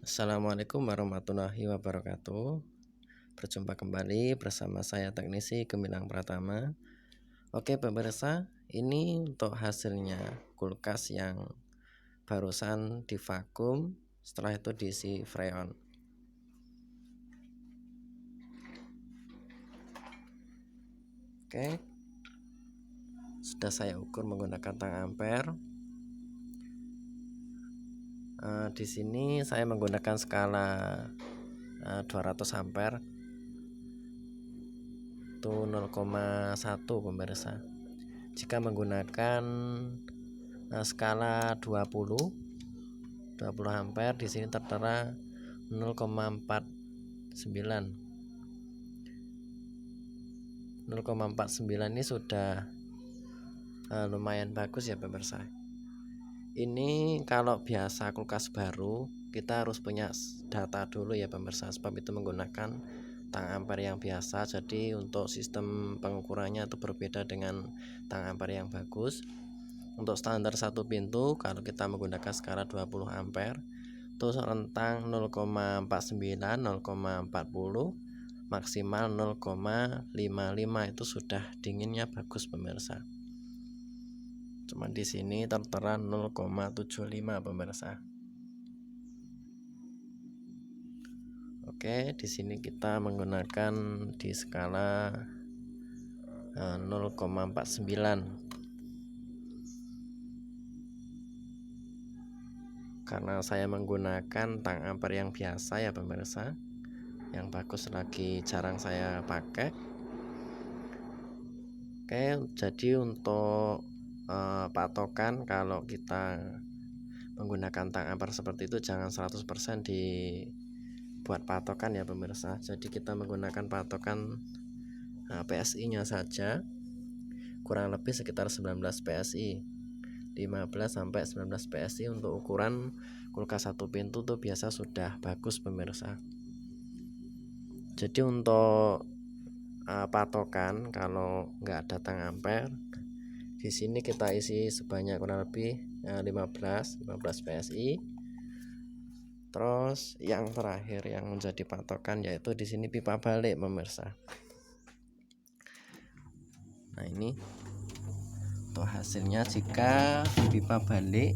Assalamualaikum warahmatullahi wabarakatuh. Berjumpa kembali bersama saya teknisi Gemilang Pratama. Oke pemirsa, ini untuk hasilnya kulkas yang barusan divakum, setelah itu diisi freon. Oke, sudah saya ukur menggunakan tang ampere. Di sini saya menggunakan skala 200 ampere itu 0,1 pemirsa. Jika menggunakan skala 20 ampere, di sini tertera 0,49. 0,49 ini sudah lumayan bagus ya pemirsa. Ini kalau biasa kulkas baru kita harus punya data dulu ya pemirsa, sebab itu menggunakan tang ampere yang biasa. Jadi untuk sistem pengukurannya itu berbeda dengan tang ampere yang bagus. Untuk standar satu pintu kalau kita menggunakan skala 20 ampere itu rentang 0,49, 0,40, maksimal 0,55 itu sudah dinginnya bagus pemirsa. Cuma di sini tertera 0,75 pemirsa. Oke, di sini kita menggunakan di skala 0,49. Karena saya menggunakan tang ampere yang biasa ya pemirsa, yang bagus lagi jarang saya pakai. Oke, jadi untuk patokan kalau kita menggunakan tang ampere seperti itu jangan 100% dibuat patokan ya pemirsa. Jadi kita menggunakan patokan PSI nya saja, kurang lebih sekitar 19 PSI, 15 sampai 19 PSI untuk ukuran kulkas satu pintu tuh biasa sudah bagus pemirsa. Jadi untuk patokan kalau nggak ada tang ampere, di sini kita isi sebanyak kurang lebih 15 PSI. Terus yang terakhir yang menjadi patokan yaitu di sini pipa balik pemirsa. Nah ini untuk hasilnya, jika pipa balik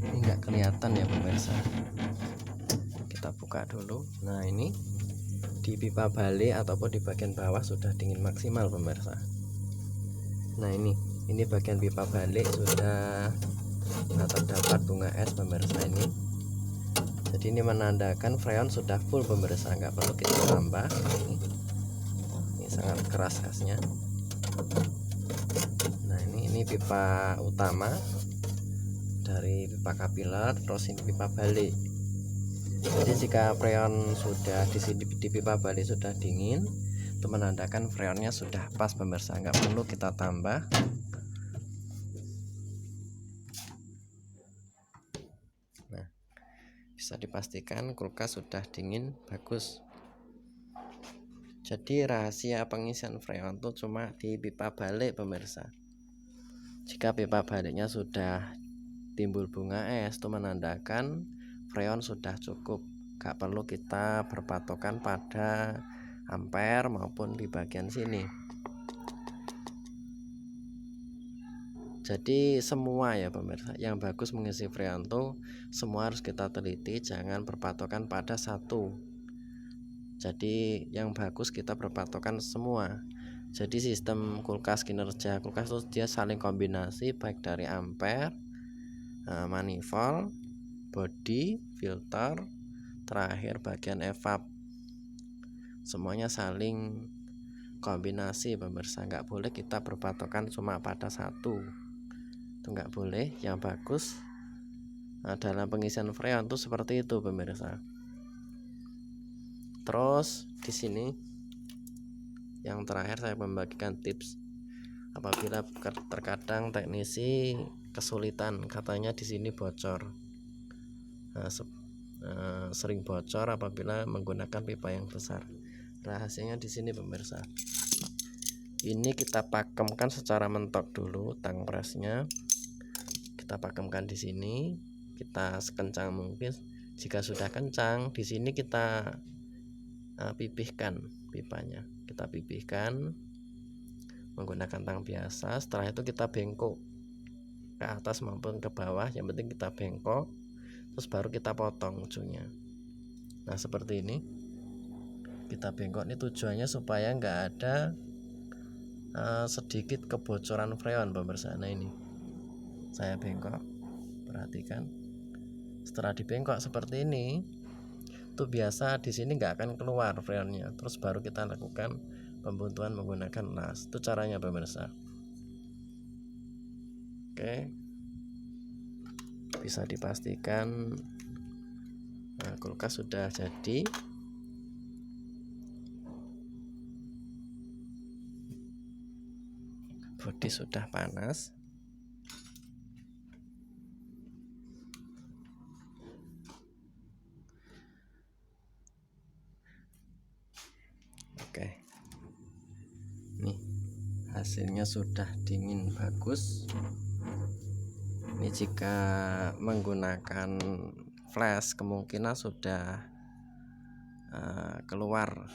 ini nggak kelihatan ya pemirsa. Kita buka dulu. Nah ini di pipa balik ataupun di bagian bawah sudah dingin maksimal pemirsa. Nah ini bagian pipa balik sudah terdapat bunga es pemirsa ini. Jadi ini menandakan freon sudah full pemirsa, nggak perlu kita tambah. Ini sangat keras esnya. Nah ini pipa utama dari pipa kapiler, terus ini pipa balik. Jadi jika freon sudah di pipa balik sudah dingin, itu menandakan freonnya sudah pas pemirsa, nggak perlu kita tambah. Nah, bisa dipastikan kulkas sudah dingin bagus. Jadi rahasia pengisian freon itu cuma di pipa balik pemirsa. Jika pipa baliknya sudah timbul bunga es, itu menandakan freon sudah cukup, gak perlu kita berpatokan pada ampere maupun di bagian sini. Jadi semua ya pemirsa, yang bagus mengisi freon tuh semua harus kita teliti, jangan berpatokan pada satu. Jadi yang bagus kita berpatokan semua. Jadi sistem kulkas, kinerja kulkas itu dia saling kombinasi, baik dari ampere, manifold, body, filter, terakhir bagian evap, semuanya saling kombinasi pemirsa. Nggak boleh kita berpatokan cuma pada satu, itu nggak boleh. Yang bagus dalam pengisian freon itu seperti itu pemirsa. Terus di sini yang terakhir saya membagikan tips apabila terkadang teknisi kesulitan, katanya di sini bocor. Sering bocor apabila menggunakan pipa yang besar. Rahasianya di sini pemirsa. Ini kita pakemkan secara mentok dulu tang presnya. Kita pakemkan di sini, kita sekencang mungkin Jika sudah kencang, di sini kita pipihkan pipanya. Kita pipihkan menggunakan tang biasa. Setelah itu kita bengkok ke atas maupun ke bawah. Yang penting kita bengkok, terus baru kita potong ujungnya. Nah seperti ini. Kita bengkok ini tujuannya supaya nggak ada sedikit kebocoran freon pemirsa. Nah ini saya bengkok, perhatikan. Setelah dibengkok seperti ini, itu biasa di sini nggak akan keluar freonnya. Terus baru kita lakukan pembuntuan menggunakan las. Itu caranya pemirsa. Oke, bisa dipastikan kulkas sudah jadi. Bodi sudah panas. Oke, nih hasilnya sudah dingin bagus. Ini jika menggunakan flash kemungkinan sudah keluar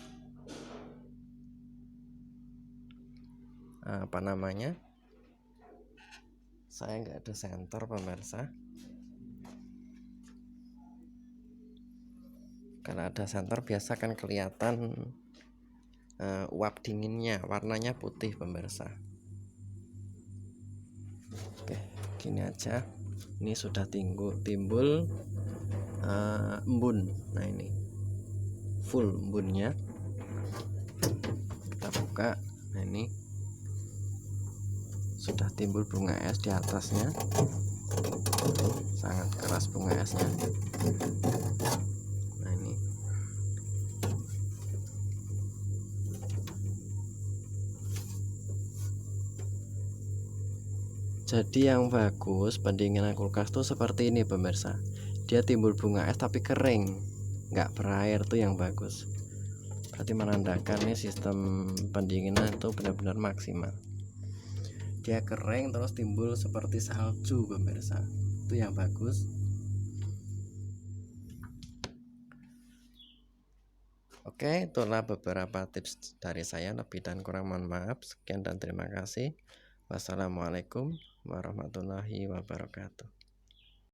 apa namanya, saya nggak ada senter pemirsa. Kalau ada senter biasa kan kelihatan uap dinginnya, warnanya putih pemirsa. Oke, gini aja. Ini sudah timbul embun. Nah ini full embunnya. Kita buka. Nah ini sudah timbul bunga es di atasnya, sangat keras bunga esnya. Nah ini jadi yang bagus pendinginan kulkas tuh seperti ini pemirsa. Dia timbul bunga es tapi kering, nggak berair, tuh yang bagus. Berarti menandakan nih sistem pendinginan itu benar-benar maksimal. Dia kering terus timbul seperti salju pemirsa, itu yang bagus. Oke, itulah beberapa tips dari saya. Lebih dan kurang mohon maaf. Sekian dan terima kasih. Wassalamualaikum warahmatullahi wabarakatuh.